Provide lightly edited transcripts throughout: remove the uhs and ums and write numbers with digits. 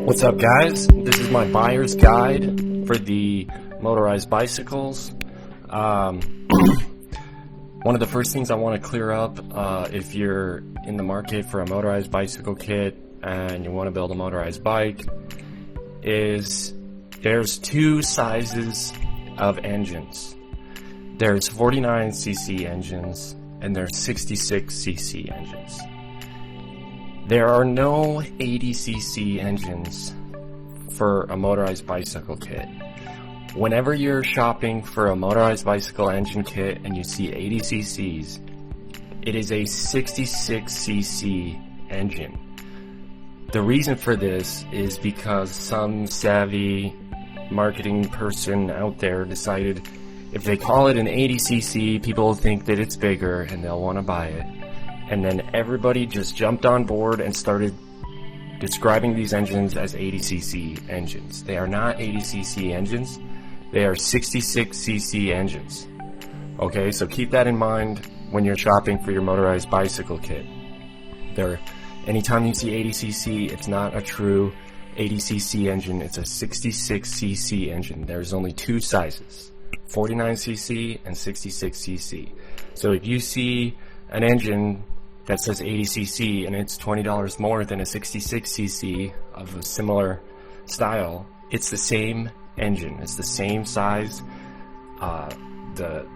What's up, guys? This is my buyer's guide for the motorized bicycles. One of the first things I want to clear up, if you're in the market for a motorized bicycle kit and you want to build a motorized bike, is there's two sizes of engines. There's 49cc engines and there's 66cc engines. There are no 80cc engines for a motorized bicycle kit. Whenever you're shopping for a motorized bicycle engine kit and you see 80cc's, it is a 66cc engine. The reason for this is because some savvy marketing person out there decided if they call it an 80cc, people will think that it's bigger and they'll want to buy it. And then everybody just jumped on board and started describing these engines as 80cc engines. They are not 80cc engines. They are 66cc engines. Okay, so keep that in mind when you're shopping for your motorized bicycle kit. Anytime you see 80cc, it's not a true 80cc engine. It's a 66cc engine. There's only two sizes, 49cc and 66cc. So if you see an engine that says 80cc and it's $20 more than a 66cc of a similar style, it's the same engine. It's the same size. The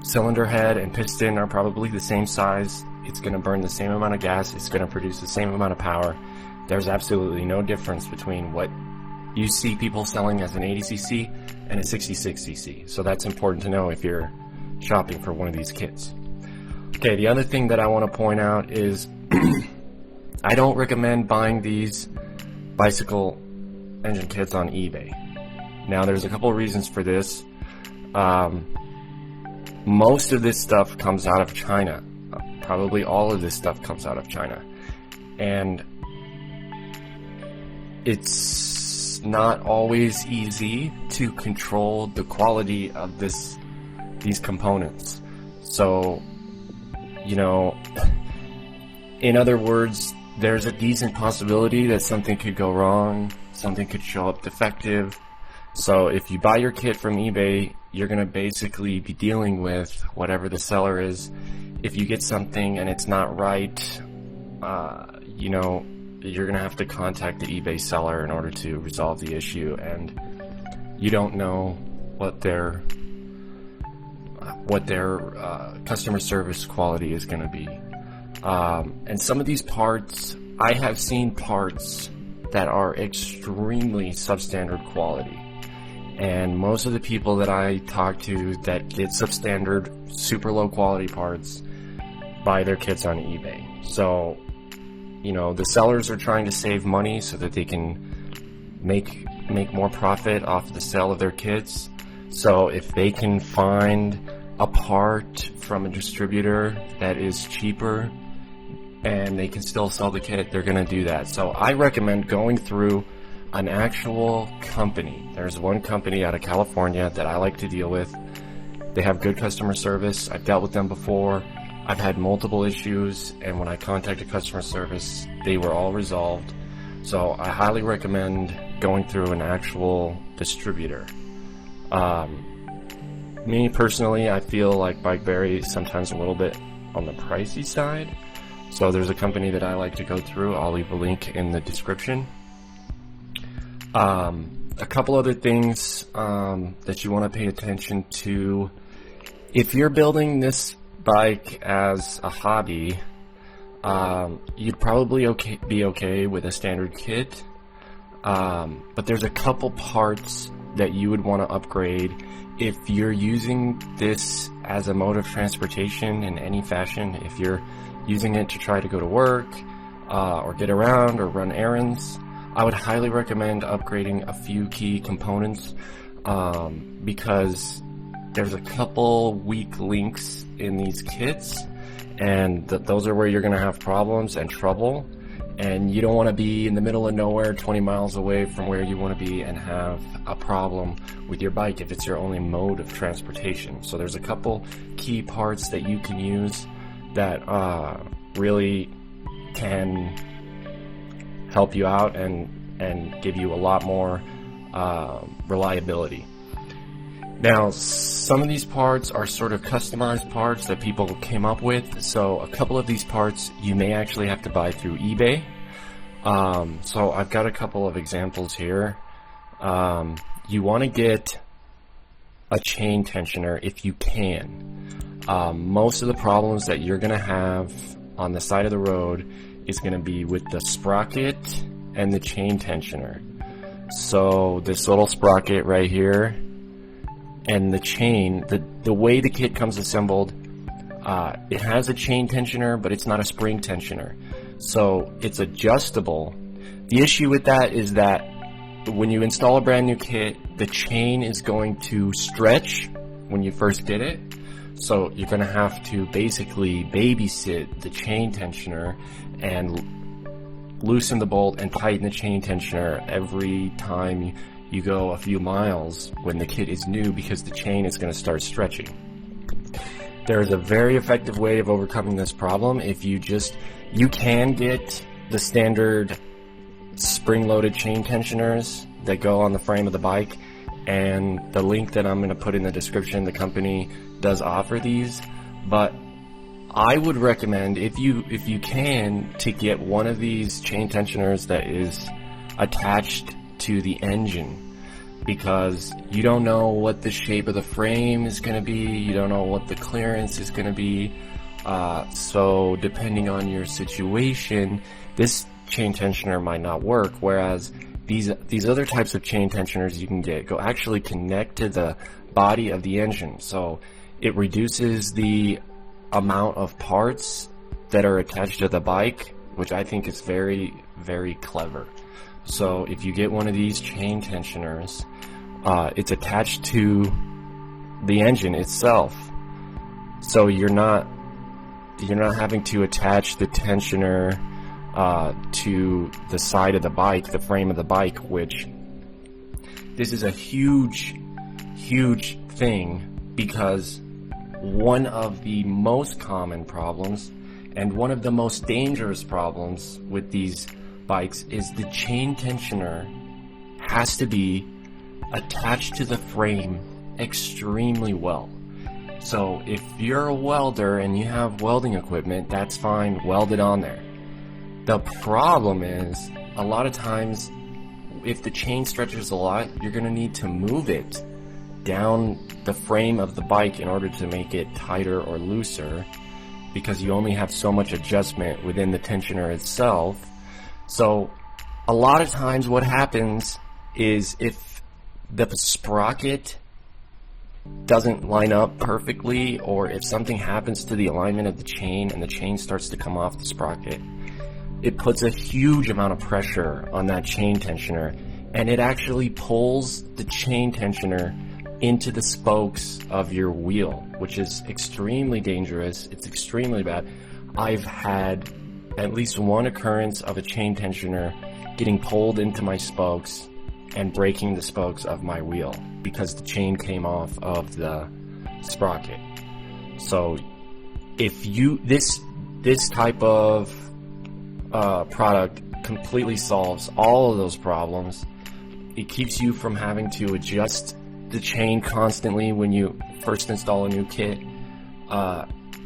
cylinder head and piston are probably the same size. It's going to burn the same amount of gas. It's going to produce the same amount of power. There's absolutely no difference between what you see people selling as an 80cc and a 66cc. So that's important to know if you're shopping for one of these kits. Okay, the other thing that I want to point out is I don't recommend buying these bicycle engine kits on eBay. Now, there's a couple of reasons for this. Most of this stuff comes out of China. Probably all of this stuff comes out of China. And it's not always easy to control the quality of these components. So, in other words, there's a decent possibility that something could go wrong, something could show up defective. So if you buy your kit from eBay, you're going to basically be dealing with whatever the seller is. If you get something and it's not right, you're going to have to contact the eBay seller in order to resolve the issue, and you don't know what their customer service quality is going to be. And some of these parts, I have seen parts that are extremely substandard quality. And most of the people that I talk to that get substandard, super low quality parts buy their kits on eBay. So, the sellers are trying to save money so that they can make more profit off the sale of their kits. So if they can find a part from a distributor that is cheaper and they can still sell the kit, they're going to do that. So I recommend going through an actual company. There's one company out of California that I like to deal with. They have good customer service. I've dealt with them before. I've had multiple issues, and when I contacted customer service, they were all resolved. So I highly recommend going through an actual distributor. Me personally, I feel like BikeBerry is sometimes a little bit on the pricey side. So there's a company that I like to go through. I'll leave a link in the description. A couple other things that you want to pay attention to. If you're building this bike as a hobby, you'd probably be okay with a standard kit. But there's a couple parts that you would want to upgrade if you're using this as a mode of transportation in any fashion. If you're using it to try to go to work, or get around, or run errands, I would highly recommend upgrading a few key components, because there's a couple weak links in these kits, and those are where you're going to have problems and trouble. And you don't want to be in the middle of nowhere 20 miles away from where you want to be and have a problem with your bike if it's your only mode of transportation. So there's a couple key parts that you can use that really can help you out and give you a lot more reliability. Now, some of these parts are sort of customized parts that people came up with, so a couple of these parts you may actually have to buy through eBay. So I've got a couple of examples here. You want to get a chain tensioner if you can. Most of the problems that you're going to have on the side of the road is going to be with the sprocket and the chain tensioner. So this little sprocket right here and the chain, the way the kit comes assembled, it has a chain tensioner, but it's not a spring tensioner. So it's adjustable. The issue with that is that when you install a brand new kit, the chain is going to stretch when you first get it. So you're going to have to basically babysit the chain tensioner and loosen the bolt and tighten the chain tensioner every time you go a few miles when the kit is new, because the chain is going to start stretching. There is a very effective way of overcoming this problem. If you can get the standard spring-loaded chain tensioners that go on the frame of the bike, and the link that I'm going to put in the description, the company does offer these, but I would recommend, if you can, to get one of these chain tensioners that is attached to the engine, because you don't know what the shape of the frame is going to be, you don't know what the clearance is going to be, so depending on your situation, this chain tensioner might not work, whereas these other types of chain tensioners you can get actually connect to the body of the engine, so it reduces the amount of parts that are attached to the bike, which I think is very, very clever. So if you get one of these chain tensioners, it's attached to the engine itself, so you're not having to attach the tensioner to the side of the bike, the frame of the bike, which this is a huge thing, because one of the most common problems and one of the most dangerous problems with these bikes is the chain tensioner has to be attached to the frame extremely well. So if you're a welder and you have welding equipment, that's fine, weld it on there. The problem is, a lot of times, if the chain stretches a lot, you're going to need to move it down the frame of the bike in order to make it tighter or looser, because you only have so much adjustment within the tensioner itself. So a lot of times what happens is, if the sprocket doesn't line up perfectly, or if something happens to the alignment of the chain and the chain starts to come off the sprocket, it puts a huge amount of pressure on that chain tensioner, and it actually pulls the chain tensioner into the spokes of your wheel, which is extremely dangerous. It's extremely bad. I've had at least one occurrence of a chain tensioner getting pulled into my spokes and breaking the spokes of my wheel because the chain came off of the sprocket. So if this type of product completely solves all of those problems. It keeps you from having to adjust the chain constantly when you first install a new kit.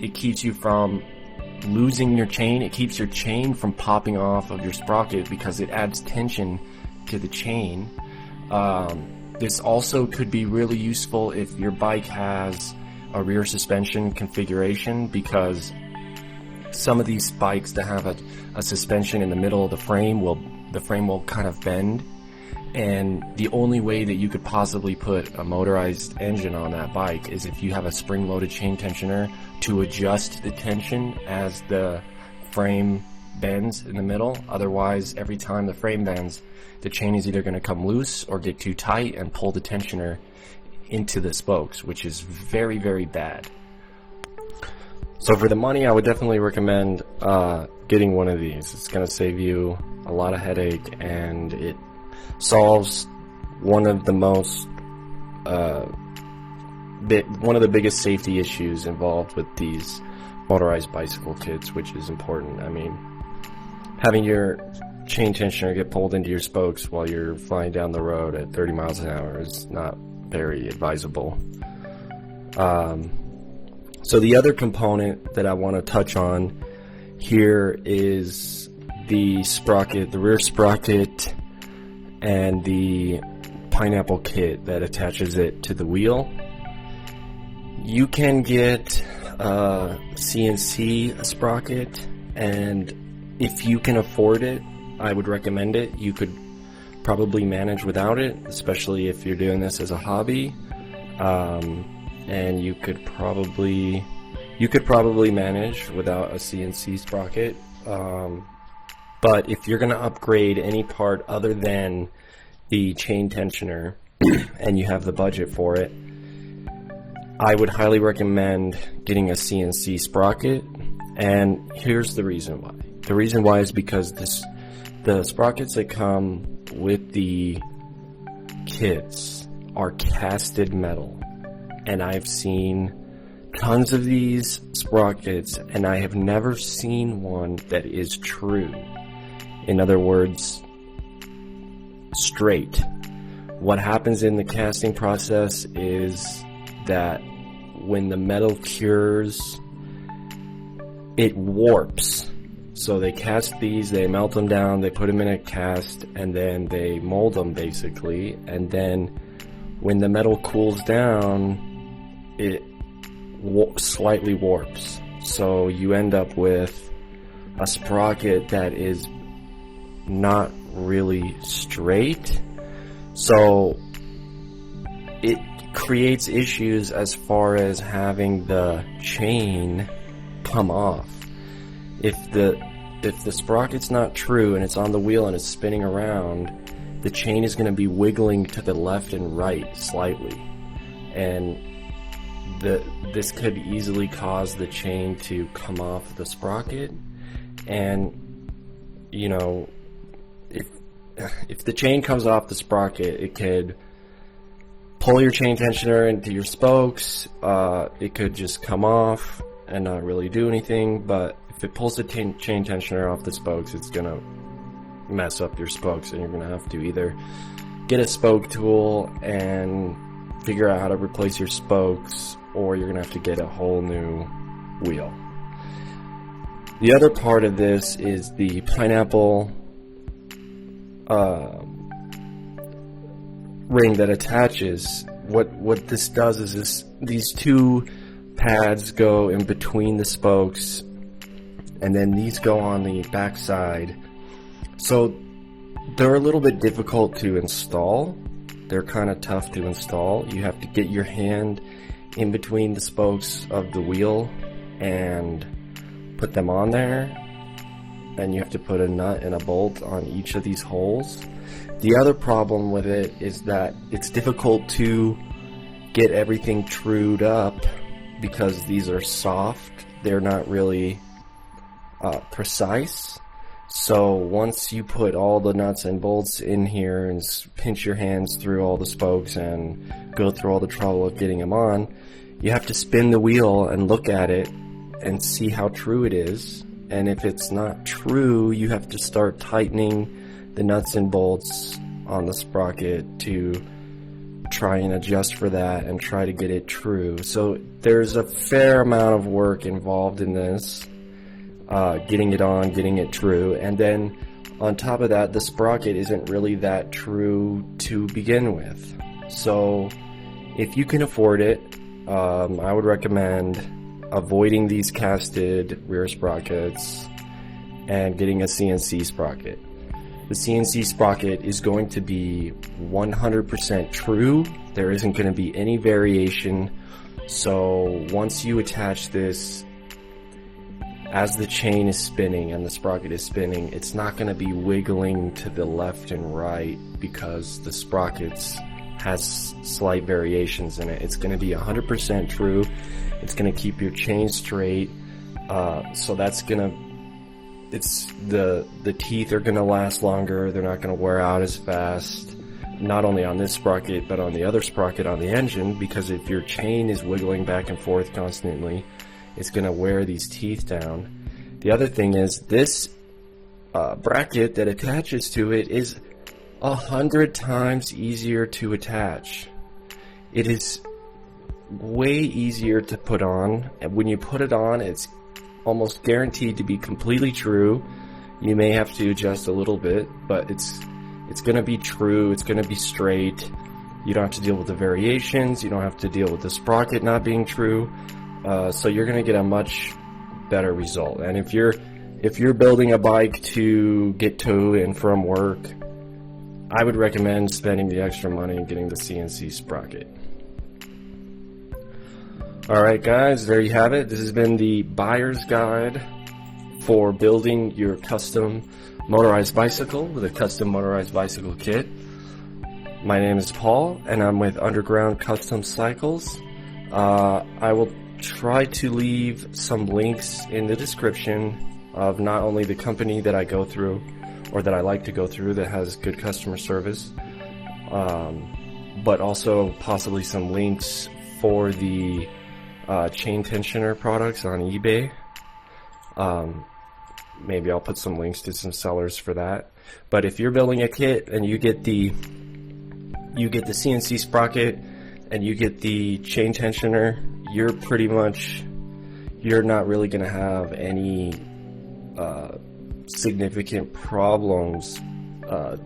It keeps you from losing your chain. It keeps your chain from popping off of your sprocket because it adds tension to the chain. This also could be really useful if your bike has a rear suspension configuration, because some of these bikes that have a suspension in the middle of the frame will kind of bend, and the only way that you could possibly put a motorized engine on that bike is if you have a spring-loaded chain tensioner to adjust the tension as the frame bends in the middle. Otherwise, every time the frame bends, the chain is either going to come loose or get too tight and pull the tensioner into the spokes, which is very, very bad. So for the money, I would definitely recommend getting one of these. It's going to save you a lot of headache, and it solves one of the biggest safety issues involved with these motorized bicycle kits, which is important. I mean, having your chain tensioner get pulled into your spokes while you're flying down the road at 30 miles an hour is not very advisable. So the other component that I want to touch on here is the sprocket, the rear sprocket, and the pineapple kit that attaches it to the wheel. You can get a CNC sprocket, and if you can afford it, I would recommend it. You could probably manage without it, especially if you're doing this as a hobby. And you could probably manage without a CNC sprocket. But if you're going to upgrade any part other than the chain tensioner and you have the budget for it, I would highly recommend getting a CNC sprocket. And here's the reason why. The reason why is because the sprockets that come with the kits are casted metal. And I've seen tons of these sprockets, and I have never seen one that is true. In other words, straight. What happens in the casting process is that when the metal cures, it warps. So they cast these, they melt them down, they put them in a cast, and then they mold them basically, and then when the metal cools down, it slightly warps. So you end up with a sprocket that is not really straight. So it creates issues as far as having the chain come off. If the sprocket's not true and it's on the wheel and it's spinning around, the chain is going to be wiggling to the left and right slightly, and this could easily cause the chain to come off the sprocket. And you know, if the chain comes off the sprocket, it could pull your chain tensioner into your spokes. It could just come off and not really do anything. But if it pulls the chain tensioner off the spokes, it's gonna mess up your spokes, and you're gonna have to either get a spoke tool and figure out how to replace your spokes, or you're gonna have to get a whole new wheel. The other part of this is the pineapple ring that attaches. What this does is these two pads go in between the spokes, and then these go on the back side. So they're a little bit difficult to install. They're kind of tough to install. You have to get your hand in between the spokes of the wheel and put them on there. Then you have to put a nut and a bolt on each of these holes. The other problem with it is that it's difficult to get everything trued up because these are soft. They're not really precise. So once you put all the nuts and bolts in here and pinch your hands through all the spokes and go through all the trouble of getting them on, you have to spin the wheel and look at it and see how true it is. And if it's not true, you have to start tightening the nuts and bolts on the sprocket to try and adjust for that and try to get it true. So there's a fair amount of work involved in this. Getting it on, getting it true, and then on top of that, the sprocket isn't really that true to begin with. So if you can afford it, I would recommend avoiding these casted rear sprockets and getting a CNC sprocket. The CNC sprocket is going to be 100% true. There isn't going to be any variation. So once you attach this, as the chain is spinning and the sprocket is spinning, it's not going to be wiggling to the left and right because the sprockets has slight variations in it. It's going to be 100% true. It's going to keep your chain straight. So that's going to, the teeth are going to last longer. They're not going to wear out as fast. Not only on this sprocket, but on the other sprocket on the engine, because if your chain is wiggling back and forth constantly, it's going to wear these teeth down. The other thing is this bracket that attaches to it is 100 times easier to attach. It is way easier to put on, and when you put it on, it's almost guaranteed to be completely true. You may have to adjust a little bit, but it's going to be true. It's going to be straight. You don't have to deal with the variations. You don't have to deal with the sprocket not being true. So you're going to get a much better result. And if you're building a bike to get to and from work, I would recommend spending the extra money and getting the CNC sprocket. Alright guys, there you have it. This has been the buyer's guide for building your custom motorized bicycle with a custom motorized bicycle kit. My name is Paul and I'm with Underground Custom Cycles. I will try to leave some links in the description of not only the company that I go through or that I like to go through that has good customer service, but also possibly some links for the chain tensioner products on eBay. Maybe I'll put some links to some sellers for that. But if you're building a kit and you get the CNC sprocket and you get the chain tensioner, you're not really going to have any significant problems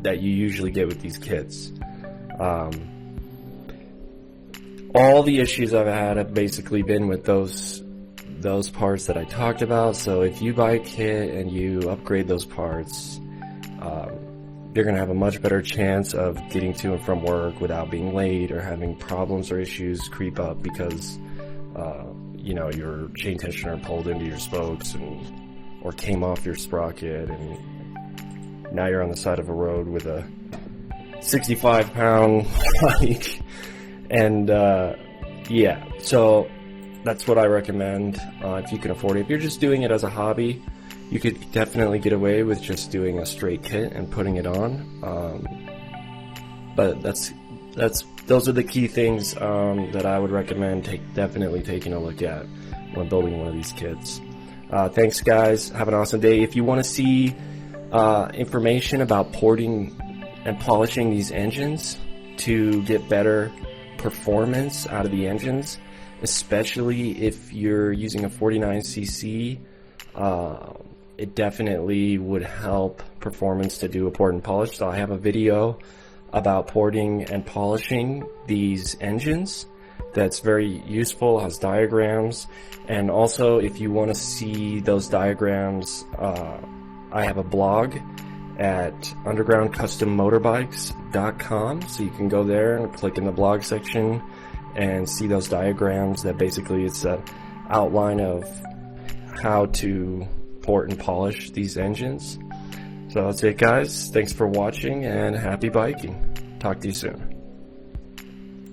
that you usually get with these kits. All the issues I've had have basically been with those parts that I talked about. So if you buy a kit and you upgrade those parts, you're going to have a much better chance of getting to and from work without being late or having problems or issues creep up because your chain tensioner pulled into your spokes or came off your sprocket, and now you're on the side of a road with a 65-pound bike. And yeah, so that's what I recommend if you can afford it. If you're just doing it as a hobby, you could definitely get away with just doing a straight kit and putting it on. But those are the key things that I would recommend definitely taking a look at when building one of these kits. Thanks guys, have an awesome day. If you want to see information about porting and polishing these engines to get better performance out of the engines, especially if you're using a 49cc, it definitely would help performance to do a port and polish. So I have a video about porting and polishing these engines that's very useful, has diagrams, and also if you want to see those diagrams, I have a blog at undergroundcustommotorbikes.com, so you can go there and click in the blog section and see those diagrams. That basically it's an outline of how to port and polish these engines. So that's it guys, thanks for watching and happy biking. Talk to you soon.